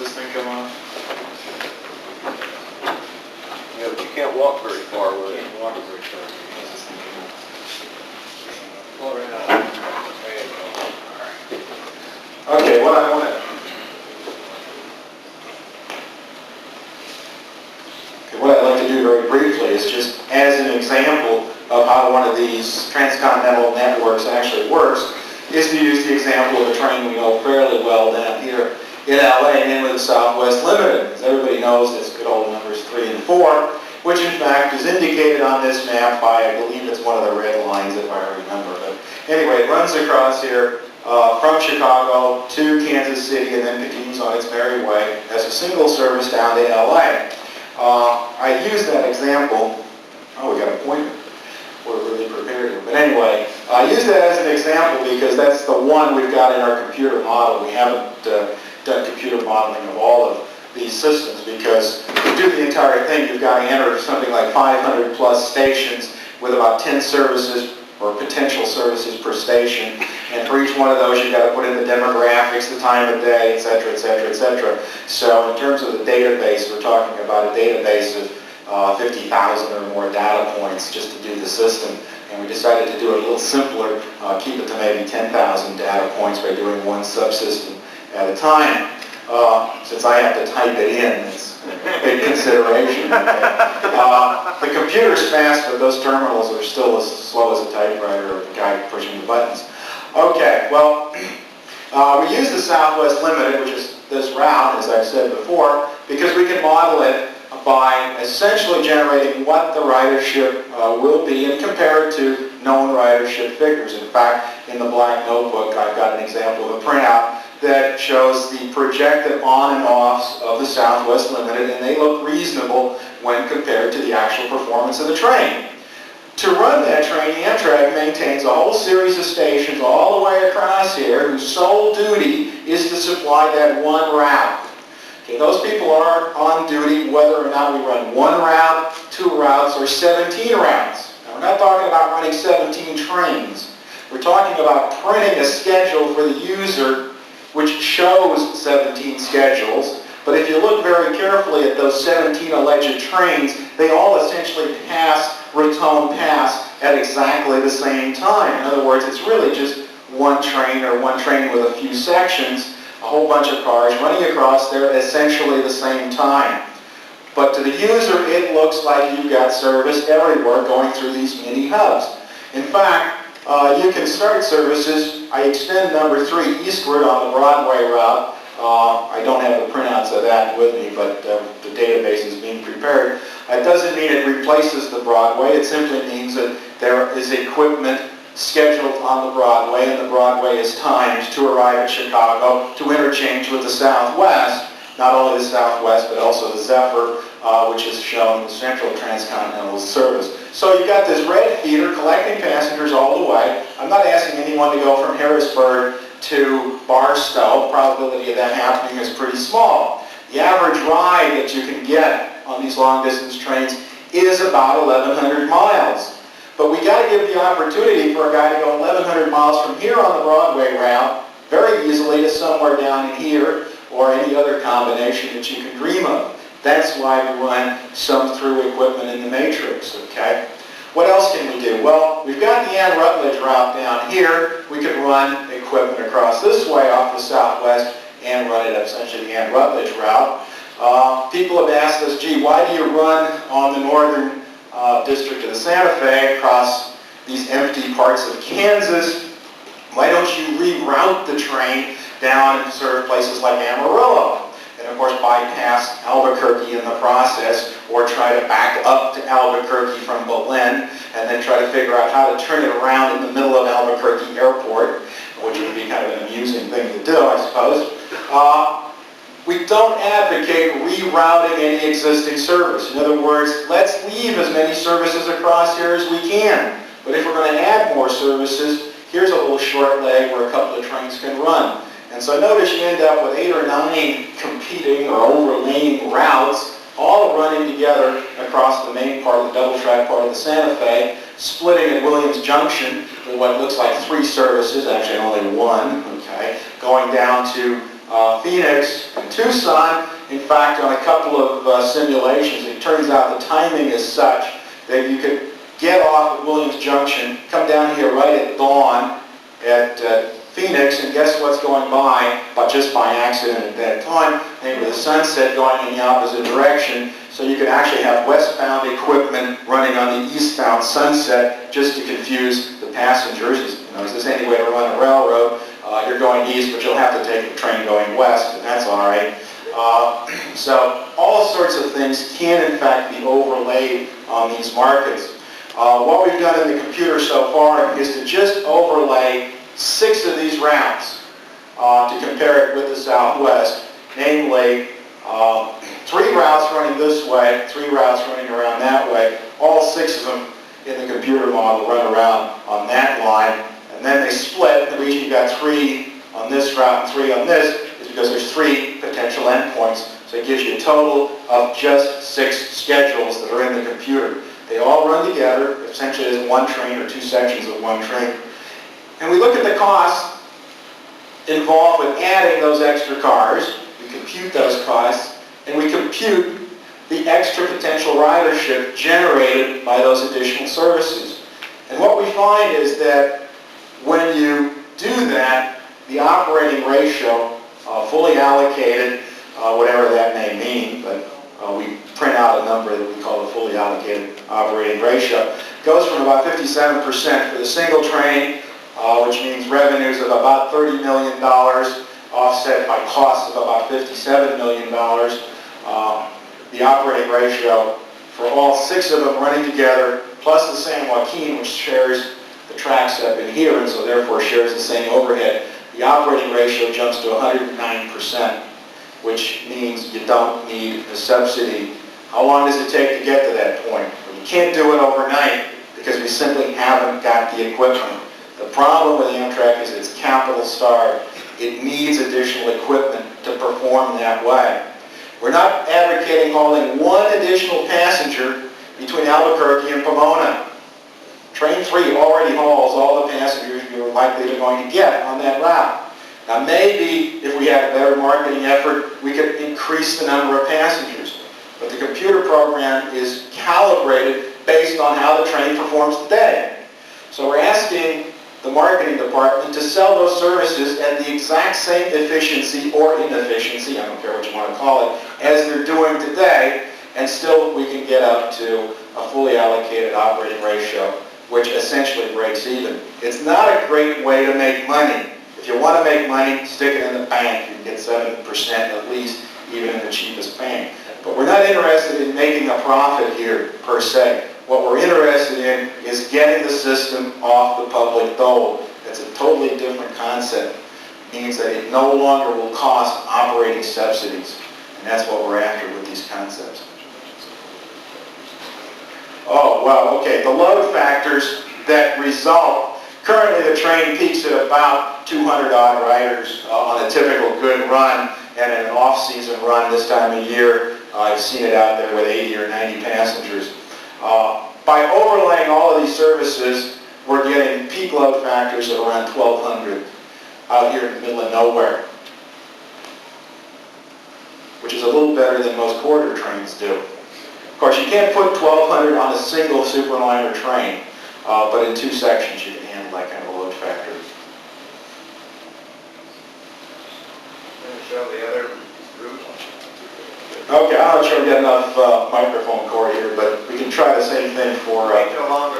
this thing come off? Yeah, but you can't walk very far with it. Can't walk it very far. How's this thing come off? Pull it right out. There you go. Okay, what I want to... What I'd like to do very briefly is just as an example of how one of these transcontinental networks actually works, is to use the example of a train we know fairly well down here in LA, namely the Southwest Limited. As everybody knows, it's good old numbers 3 and 4, which in fact is indicated on this map by, I believe it's one of the red lines if I remember. But anyway, it runs across here from Chicago to Kansas City and then continues on its merry way as a single service down to LA. I use that example. Oh, we got a pointer. We're really prepared here. But anyway, I use that as an example because that's the one we've got in our computer model. We haven't done computer modeling of all of these systems because to do the entire thing, you've got to enter something like 500 plus stations with about 10 services or potential services per station. And for each one of those, you've got to put in the demographics, the time of day, etc., etc., etc. So in terms of the database, we're talking about a database of 50,000 or more data points just to do the system. And we decided to do it a little simpler, keep it to maybe 10,000 data points by doing one subsystem at a time. Since I have to type it in, it's a big consideration. The computer's fast, but those terminals are still as slow as a typewriter or the guy pushing the buttons. Okay, well, we use the Southwest Limited, which is this route, as I've said before, because we can model it by essentially generating what the ridership will be and compare it to known ridership figures. In fact, in the black notebook, I've got an example of a printout that shows the projected on and offs of the Southwest Limited, and they look reasonable when compared to the actual performance of the train. To run that train, Amtrak maintains a whole series of stations all the way across here whose sole duty is to supply that one route. Okay, those people are on duty whether or not we run one route, 2 routes, or 17 routes. Now, we're not talking about running 17 trains. We're talking about printing a schedule for the user which shows 17 schedules. But if you look very carefully at those 17 alleged trains, they all essentially pass Raton Pass at exactly the same time. In other words, it's really just one train or one train with a few sections, a whole bunch of cars running across there at essentially the same time. But to the user, it looks like you've got service everywhere going through these mini hubs. In fact, you can start services. I extend number 3 eastward on the Broadway route. I don't have the printouts of that with me, but the database is being prepared. It doesn't mean it replaces the Broadway. It simply means that there is equipment scheduled on the Broadway, and the Broadway is timed to arrive at Chicago to interchange with the Southwest. Not only the Southwest, but also the Zephyr, which is shown in the Central Transcontinental Service. So you've got this red feeder collecting passengers all the way. I'm not asking anyone to go from Harrisburg to Barstow. The probability of that happening is pretty small. The average ride that you can get on these long-distance trains is about 1,100 miles. But we got to give the opportunity for a guy to go 1,100 miles from here on the Broadway route very easily to somewhere down in here or any other combination that you can dream of. That's why we run some through equipment in the matrix, okay? What else can we do? Well, we've got the Ann Rutledge route down here. We could run equipment across this way off the Southwest and run it essentially the Ann Rutledge route. People have asked us, gee, why do you run on the northern district of the Santa Fe across these empty parts of Kansas? Why don't you reroute the train down and serve places like Amarillo? And of course bypass Albuquerque in the process, or try to back up to Albuquerque from Belen and then try to figure out how to turn it around in the middle of Albuquerque Airport, which would be kind of an amusing thing to do, I suppose. We don't advocate rerouting any existing service. In other words, let's leave as many services across here as we can. But if we're going to add more services, here's a little short leg where a couple of trains can run. And so notice you end up with 8 or 9 competing or overlaying routes, all running together across the main part, the double track part of the Santa Fe, splitting at Williams Junction with what looks like 3 services, actually only 1, okay, going down to Phoenix, and Tucson. In fact, on a couple of simulations, it turns out the timing is such that you could get off at Williams Junction, come down here right at dawn at Phoenix, and guess what's going by, but just by accident at that time, maybe the sunset going in the opposite direction, so you can actually have westbound equipment running on the eastbound sunset just to confuse the passengers. You know, is this any way to run a railroad? You're going east, but you'll have to take the train going west, and that's all right. So all sorts of things can in fact be overlaid on these markets. What we've done in the computer so far is to just overlay 6 of these routes to compare it with the Southwest, namely 3 routes running this way, 3 routes running around that way. All 6 of them in the computer model run around on that line, and then they split. The reason you've got 3 on this route and 3 on this is because there's 3 potential endpoints. So it gives you a total of just 6 schedules that are in the computer. They all run together, essentially as one train or 2 sections of one train. And we look at the costs involved with adding those extra cars. We compute those costs, and we compute the extra potential ridership generated by those additional services. And what we find is that when you do that, the operating ratio, fully allocated, whatever that may mean, but we print out a number that we call the fully allocated operating ratio, goes from about 57% for the single train, which means revenues of about $30 million, offset by costs of about $57 million. The operating ratio for all 6 of them running together, plus the San Joaquin, which shares the tracks up in here, and so therefore shares the same overhead, the operating ratio jumps to 109%, which means you don't need a subsidy. How long does it take to get to that point? Well, you can't do it overnight because we simply haven't got the equipment. The problem with Amtrak is it's capital starved. It needs additional equipment to perform that way. We're not advocating hauling 1 additional passenger between Albuquerque and Pomona. Train 3 already hauls all the passengers you're likely going to get on that route. Now maybe if we had a better marketing effort, we could increase the number of passengers. But the computer program is calibrated based on how the train performs today. So we're asking the marketing department to sell those services at the exact same efficiency or inefficiency, I don't care what you want to call it, as they're doing today, and still we can get up to a fully allocated operating ratio, which essentially breaks even. It's not a great way to make money. If you want to make money, stick it in the bank. You can get 7% at least, even in the cheapest bank. But we're not interested in making a profit here, per se. What we're interested in is getting the system off the public dole. It's a totally different concept. It means that it no longer will cost operating subsidies. And that's what we're after with these concepts. Oh, well, okay. The load factors that result. Currently, the train peaks at about 200-odd riders on a typical good run, and in an off-season run this time of year, I've seen it out there with 80 or 90 passengers. By overlaying all of these services, we're getting peak load factors of around 1,200 out here in the middle of nowhere, which is a little better than most corridor trains do. Of course, you can't put 1,200 on a single superliner train, but in 2 sections you can handle that kind of load factor. Show the other route. Okay, I'm not sure we got enough microphone cord here, but we can try the same thing for... How long